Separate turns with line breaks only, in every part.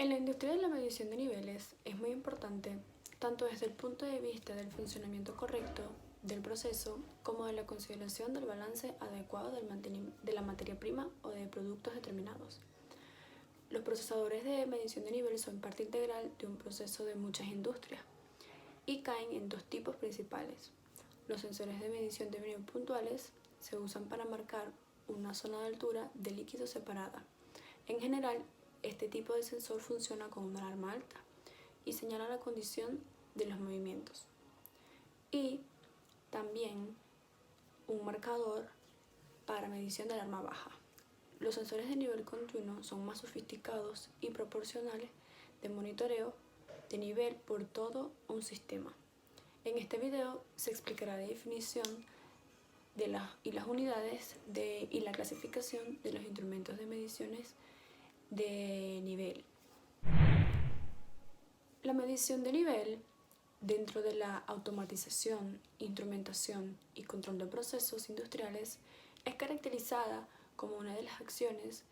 En la industria de la medición de niveles es muy importante, tanto desde el punto de vista del funcionamiento correcto del proceso como de la consideración del balance adecuado de la materia prima o de productos determinados. Los procesadores de medición de nivel son parte integral de un proceso de muchas industrias y caen en dos tipos principales. Los sensores de medición de nivel puntuales se usan para marcar una zona de altura de líquido separada. En general, este tipo de sensor funciona con una alarma alta y señala la condición de los movimientos. Y también un marcador para medición de alarma baja. Los sensores de nivel continuo son más sofisticados y proporcionales de monitoreo de nivel por todo un sistema. En este video se explicará la definición de las unidades y la clasificación de los instrumentos de mediciones de nivel. La medición de nivel dentro de la automatización, instrumentación y control de procesos industriales es caracterizada como una de las acciones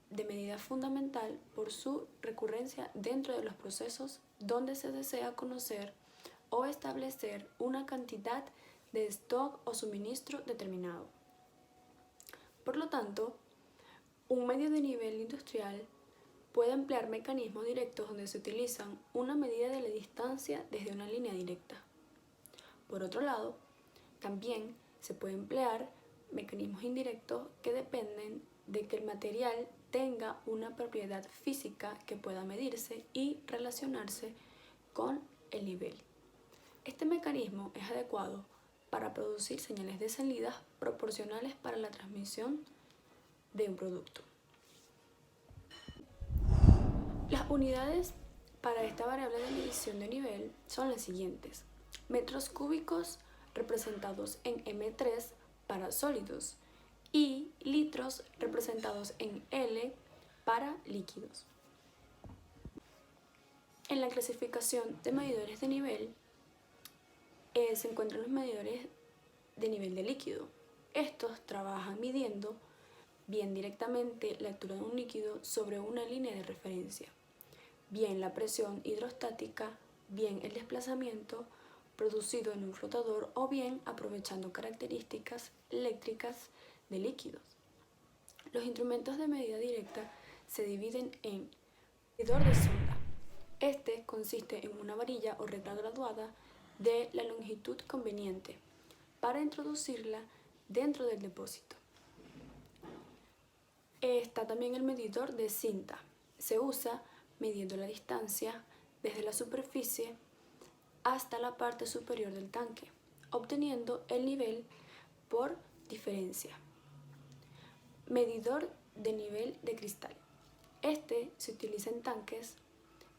de medida fundamental por su recurrencia dentro de los procesos donde se desea conocer o establecer una cantidad de stock o suministro determinado. Por lo tanto, un medio de nivel industrial puede emplear mecanismos directos donde se utilizan una medida de la distancia desde una línea directa. Por otro lado, también se puede emplear mecanismos indirectos que dependen de que el material tenga una propiedad física que pueda medirse y relacionarse con el nivel. Este mecanismo es adecuado para producir señales de salida proporcionales para la transmisión de un producto. Las unidades para esta variable de medición de nivel son las siguientes: metros cúbicos representados en M3 para sólidos y litros representados en L para líquidos. En la clasificación de medidores de nivel se encuentran los medidores de nivel de líquido. Estos trabajan midiendo bien directamente la altura de un líquido sobre una línea de referencia, bien la presión hidrostática, bien el desplazamiento producido en un flotador o bien aprovechando características eléctricas de líquidos. Los instrumentos de medida directa se dividen en medidor de sonda. Este consiste en una varilla o recta graduada de la longitud conveniente para introducirla dentro del depósito. Está también el medidor de cinta. Se usa midiendo la distancia desde la superficie hasta la parte superior del tanque, obteniendo el nivel por diferencia. Medidor de nivel de cristal. Este se utiliza en tanques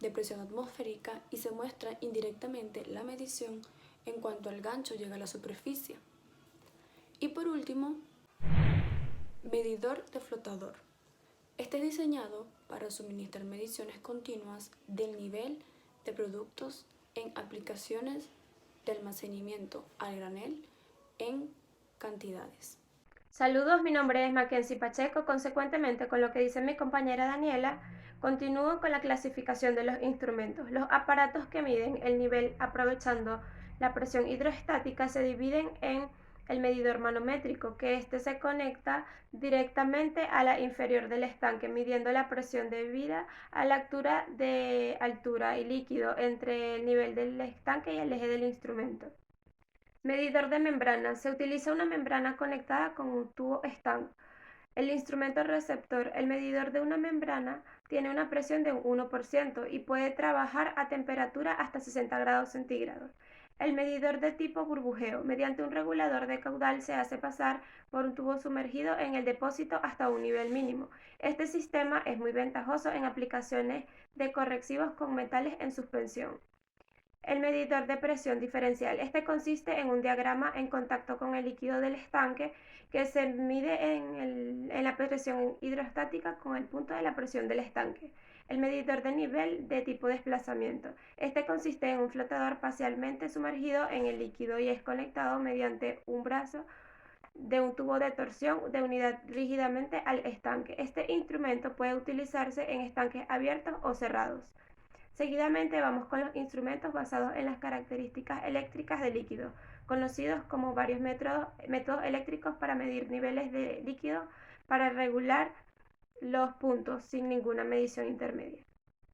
de presión atmosférica y se muestra indirectamente la medición en cuanto al gancho llega a la superficie. Y por último, medidor de flotador. Este es diseñado para suministrar mediciones continuas del nivel de productos en aplicaciones de almacenamiento al granel en cantidades.
Saludos, mi nombre es Mackenzie Pacheco. Consecuentemente, con lo que dice mi compañera Daniela, continúo con la clasificación de los instrumentos. Los aparatos que miden el nivel aprovechando la presión hidrostática se dividen en el medidor manométrico, que se conecta directamente a la inferior del estanque, midiendo la presión debida a la altura y líquido entre el nivel del estanque y el eje del instrumento. Medidor de membrana. Se utiliza una membrana conectada con un tubo estanco. El instrumento receptor. El medidor de una membrana tiene una presión de un 1% y puede trabajar a temperatura hasta 60 grados centígrados. El medidor de tipo burbujeo. Mediante un regulador de caudal se hace pasar por un tubo sumergido en el depósito hasta un nivel mínimo. Este sistema es muy ventajoso en aplicaciones de correctivos con metales en suspensión. El medidor de presión diferencial. Este consiste en un diagrama en contacto con el líquido del estanque que se mide en la presión hidrostática con el punto de la presión del estanque. El medidor de nivel de tipo desplazamiento. Este consiste en un flotador parcialmente sumergido en el líquido y es conectado mediante un brazo de un tubo de torsión de unidad rígidamente al estanque. Este instrumento puede utilizarse en estanques abiertos o cerrados. Seguidamente vamos con los instrumentos basados en las características eléctricas de líquido, conocidos como varios métodos eléctricos para medir niveles de líquido para regular los puntos sin ninguna medición intermedia.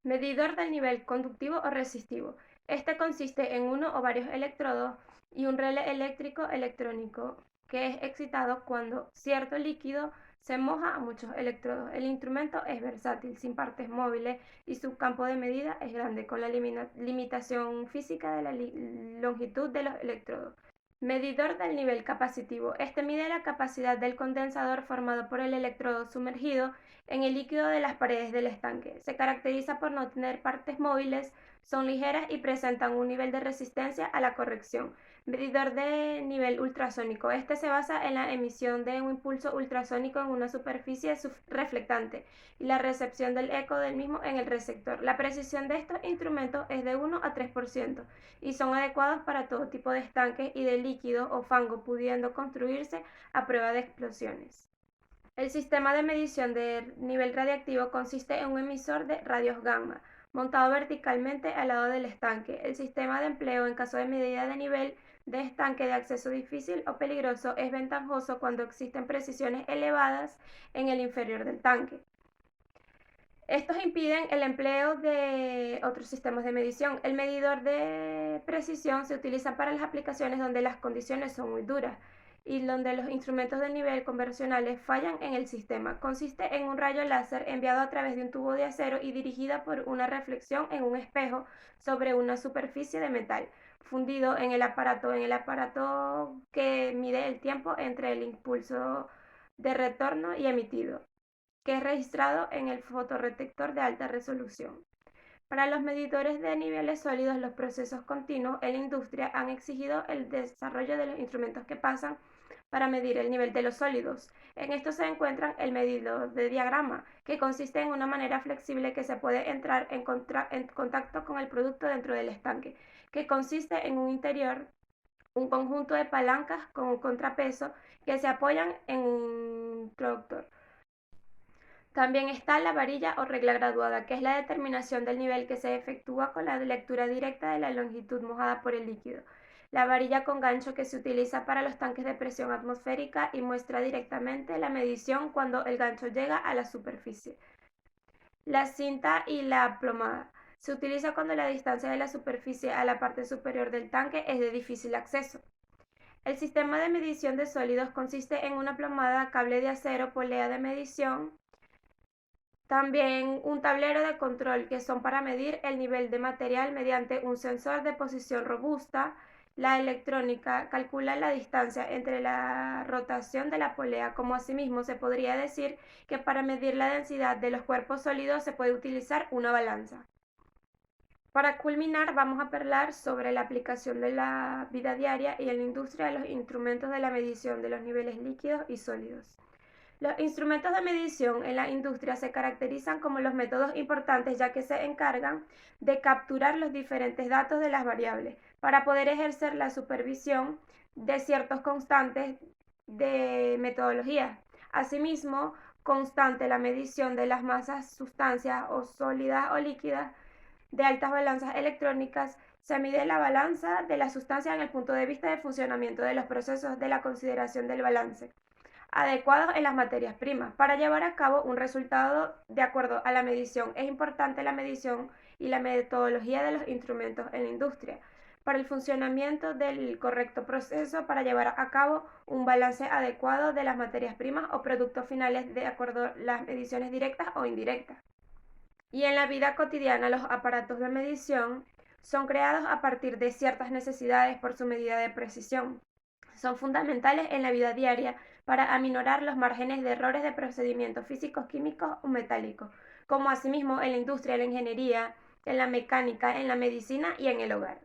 Medidor del nivel conductivo o resistivo. Este consiste en uno o varios electrodos y un relé eléctrico electrónico que es excitado cuando cierto líquido se moja a muchos electrodos. El instrumento es versátil, sin partes móviles y su campo de medida es grande, con la limitación física de la longitud de los electrodos. Medidor del nivel capacitivo. Este mide la capacidad del condensador formado por el electrodo sumergido en el líquido de las paredes del estanque. Se caracteriza por no tener partes móviles, son ligeras y presentan un nivel de resistencia a la corrección. Medidor de nivel ultrasónico. Este se basa en la emisión de un impulso ultrasónico en una superficie reflectante y la recepción del eco del mismo en el receptor. La precisión de estos instrumentos es de 1 a 3% y son adecuados para todo tipo de estanques y de líquido o fango, pudiendo construirse a prueba de explosiones. El sistema de medición de nivel radiactivo consiste en un emisor de rayos gamma montado verticalmente al lado del estanque. El sistema de empleo en caso de medida de nivel de estanque de acceso difícil o peligroso es ventajoso cuando existen precisiones elevadas en el inferior del tanque. Estos impiden el empleo de otros sistemas de medición. El medidor de precisión se utiliza para las aplicaciones donde las condiciones son muy duras y donde los instrumentos de nivel convencionales fallan en el sistema. Consiste en un rayo láser enviado a través de un tubo de acero y dirigida por una reflexión en un espejo sobre una superficie de metal fundido en el aparato que mide el tiempo entre el impulso de retorno y emitido, que es registrado en el fotorretector de alta resolución. Para los medidores de niveles sólidos, los procesos continuos en la industria han exigido el desarrollo de los instrumentos que pasan para medir el nivel de los sólidos. En esto se encuentran el medidor de diagrama, que consiste en una manera flexible que se puede entrar en contacto con el producto dentro del estanque, que consiste en un interior, un conjunto de palancas con un contrapeso que se apoyan en un productor. También está la varilla o regla graduada, que es la determinación del nivel que se efectúa con la lectura directa de la longitud mojada por el líquido. La varilla con gancho, que se utiliza para los tanques de presión atmosférica y muestra directamente la medición cuando el gancho llega a la superficie. La cinta y la plomada. Se utiliza cuando la distancia de la superficie a la parte superior del tanque es de difícil acceso. El sistema de medición de sólidos consiste en una plomada, cable de acero, polea de medición, también un tablero de control, que son para medir el nivel de material mediante un sensor de posición robusta. La electrónica calcula la distancia entre la rotación de la polea, como asimismo se podría decir que para medir la densidad de los cuerpos sólidos se puede utilizar una balanza. Para culminar, vamos a hablar sobre la aplicación de la vida diaria y en la industria de los instrumentos de la medición de los niveles líquidos y sólidos. Los instrumentos de medición en la industria se caracterizan como los métodos importantes, ya que se encargan de capturar los diferentes datos de las variables para poder ejercer la supervisión de ciertos constantes de metodología. Asimismo, constante la medición de las masas, sustancias o sólidas o líquidas de altas balanzas electrónicas. Se mide la balanza de la sustancia en el punto de vista de funcionamiento de los procesos de la consideración del balance adecuados en las materias primas. Para llevar a cabo un resultado de acuerdo a la medición, es importante la medición y la metodología de los instrumentos en la industria para el funcionamiento del correcto proceso para llevar a cabo un balance adecuado de las materias primas o productos finales de acuerdo a las mediciones directas o indirectas. Y en la vida cotidiana, los aparatos de medición son creados a partir de ciertas necesidades por su medida de precisión. Son fundamentales en la vida diaria para aminorar los márgenes de errores de procedimientos físicos, químicos o metálicos, como asimismo en la industria, en la ingeniería, en la mecánica, en la medicina y en el hogar.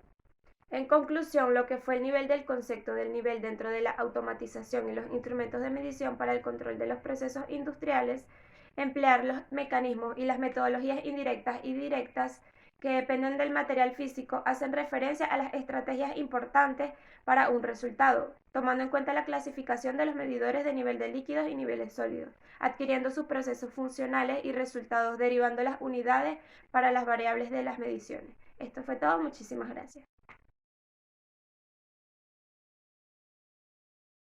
En conclusión, lo que fue el nivel del concepto del nivel dentro de la automatización y los instrumentos de medición para el control de los procesos industriales, emplear los mecanismos y las metodologías indirectas y directas que dependen del material físico hacen referencia a las estrategias importantes para un resultado, tomando en cuenta la clasificación de los medidores de nivel de líquidos y niveles sólidos, adquiriendo sus procesos funcionales y resultados, derivando las unidades para las variables de las mediciones. Esto fue todo, muchísimas gracias.